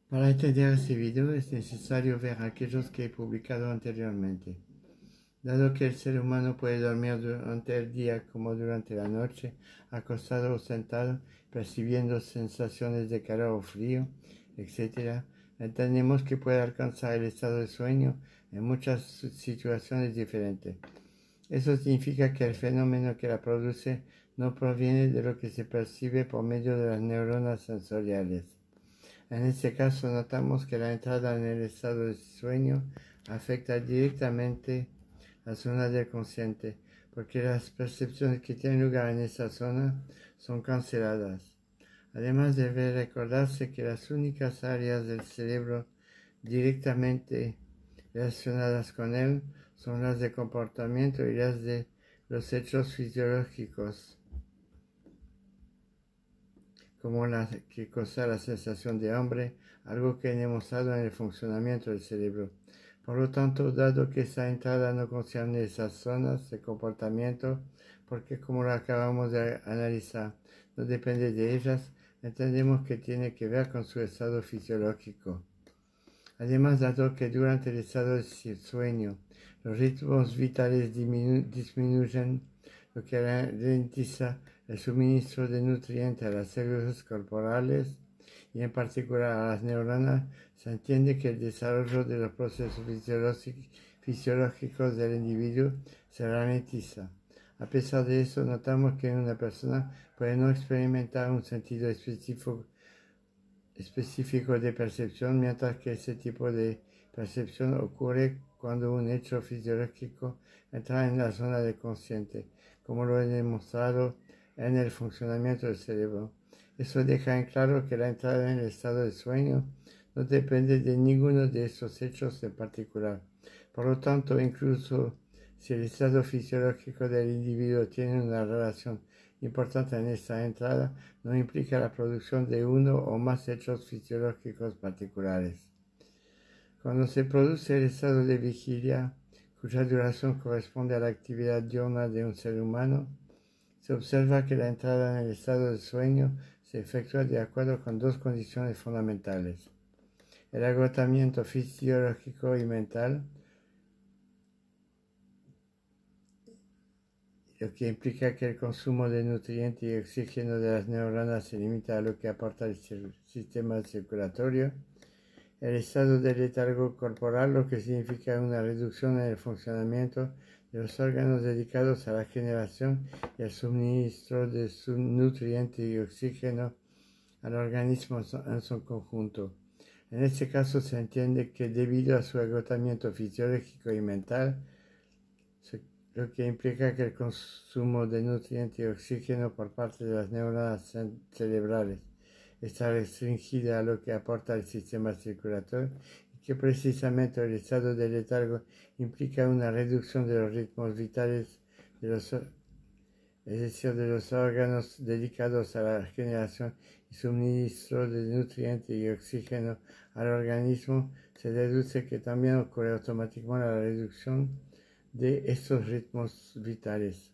Para entender este video es necesario ver aquellos que he publicado anteriormente. Dado que el ser humano puede dormir durante el día como durante la noche, acostado o sentado, percibiendo sensaciones de calor o frío, etc., entendemos que puede alcanzar el estado de sueño en muchas situaciones diferentes. Eso significa que el fenómeno que la produce no proviene de lo que se percibe por medio de las neuronas sensoriales. En este caso notamos que la entrada en el estado de sueño afecta directamente la zona del consciente, porque las percepciones que tienen lugar en esa zona son canceladas. Además debe recordarse que las únicas áreas del cerebro directamente relacionadas con él son las de comportamiento y las de los hechos fisiológicos, como la que causa la sensación de hambre, algo que he demostrado en el funcionamiento del cerebro. Por lo tanto, dado que esa entrada no concierne esas zonas de comportamiento, porque como lo acabamos de analizar, no depende de ellas, entendemos que tiene que ver con su estado fisiológico. Además, dado que durante el estado de sueño los ritmos vitales disminuyen, lo que ralentiza el suministro de nutrientes a las células corporales y en particular a las neuronas, se entiende que el desarrollo de los procesos fisiológicos del individuo se ralentiza. A pesar de eso, notamos que una persona puede no experimentar un sentido específico de percepción, mientras que ese tipo de percepción ocurre cuando un hecho fisiológico entra en la zona del consciente, como lo he demostrado en el funcionamiento del cerebro. Eso deja en claro que la entrada en el estado de sueño no depende de ninguno de esos hechos en particular. Por lo tanto, incluso si el estado fisiológico del individuo tiene una relación importante en esta entrada, no implica la producción de uno o más hechos fisiológicos particulares. Cuando se produce el estado de vigilia, cuya duración corresponde a la actividad diurna de un ser humano, se observa que la entrada en el estado de sueño se efectúa de acuerdo con dos condiciones fundamentales: el agotamiento fisiológico y mental, lo que implica que el consumo de nutrientes y oxígeno de las neuronas se limita a lo que aporta el sistema circulatorio, el estado de letargo corporal, lo que significa una reducción en el funcionamiento de los órganos dedicados a la generación y el suministro de nutrientes y oxígeno al organismo en su conjunto. En este caso se entiende que debido a su agotamiento fisiológico y mental, lo que implica que el consumo de nutrientes y oxígeno por parte de las neuronas cerebrales está restringida a lo que aporta el sistema circulatorio y que precisamente el estado de letargo implica una reducción de los ritmos vitales es decir, de los órganos dedicados a la generación y suministro de nutrientes y oxígeno al organismo. Se deduce que también ocurre automáticamente la reducción de estos ritmos vitales.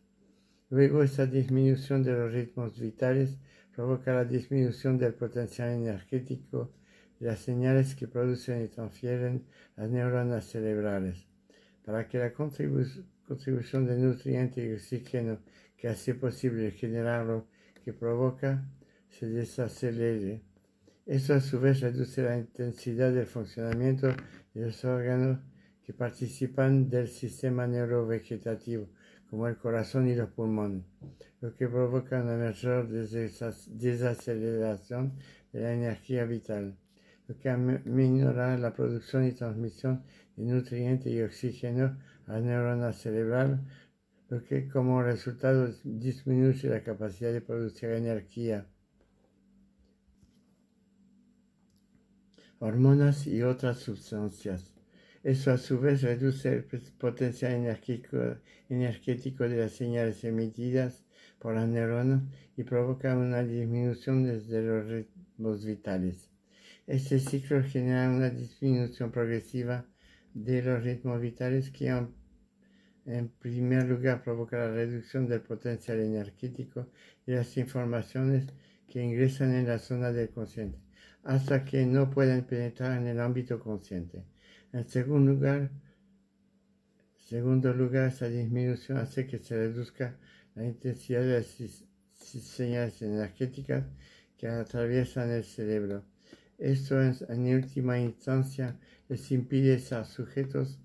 Luego, esta disminución de los ritmos vitales provoca la disminución del potencial energético y las señales que producen y transfieren las neuronas cerebrales. Para que la contribución de nutrientes y oxígeno que hace posible generarlo que provoca se desacelere. Esto a su vez reduce la intensidad del funcionamiento de los órganos que participan del sistema neurovegetativo, como el corazón y los pulmones, lo que provoca una mayor desaceleración de la energía vital, lo que aminora la producción y transmisión de nutrientes y oxígeno a la neurona cerebral, lo que como resultado disminuye la capacidad de producir energía. Hormonas y otras sustancias. Eso a su vez reduce el potencial energético de las señales emitidas por las neuronas y provoca una disminución de los ritmos vitales. Este ciclo genera una disminución progresiva de los ritmos vitales que en primer lugar provoca la reducción del potencial energético y las informaciones que ingresan en la zona del consciente. hasta que no pueden penetrar en el ámbito consciente. En segundo lugar, esta disminución hace que se reduzca la intensidad de las señales energéticas que atraviesan el cerebro. Esto en última instancia les impide estar sujetos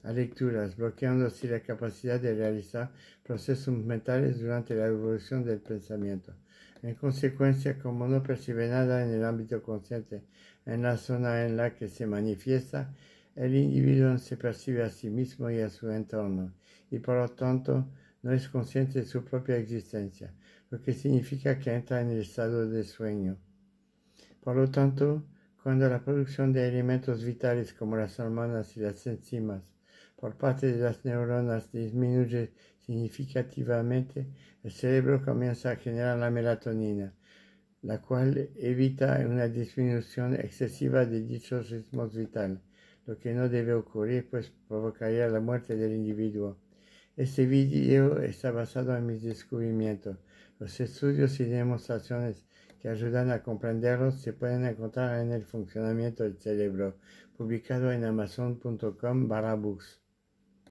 a lecturas, bloqueando así la capacidad de realizar procesos mentales durante la evolución del pensamiento. En consecuencia, como no percibe nada en el ámbito consciente, en la zona en la que se manifiesta, el individuo se percibe a sí mismo y a su entorno, y por lo tanto no es consciente de su propia existencia, lo que significa que entra en el estado de sueño. Por lo tanto, cuando la producción de elementos vitales como las hormonas y las enzimas por parte de las neuronas disminuye significativamente, el cerebro comienza a generar la melatonina, la cual evita una disminución excesiva de dichos ritmos vitales, lo que no debe ocurrir, pues provocaría la muerte del individuo. Este video está basado en mis descubrimientos. Los estudios y demostraciones que ayudan a comprenderlos se pueden encontrar en El funcionamiento del cerebro, publicado en amazon.com/books.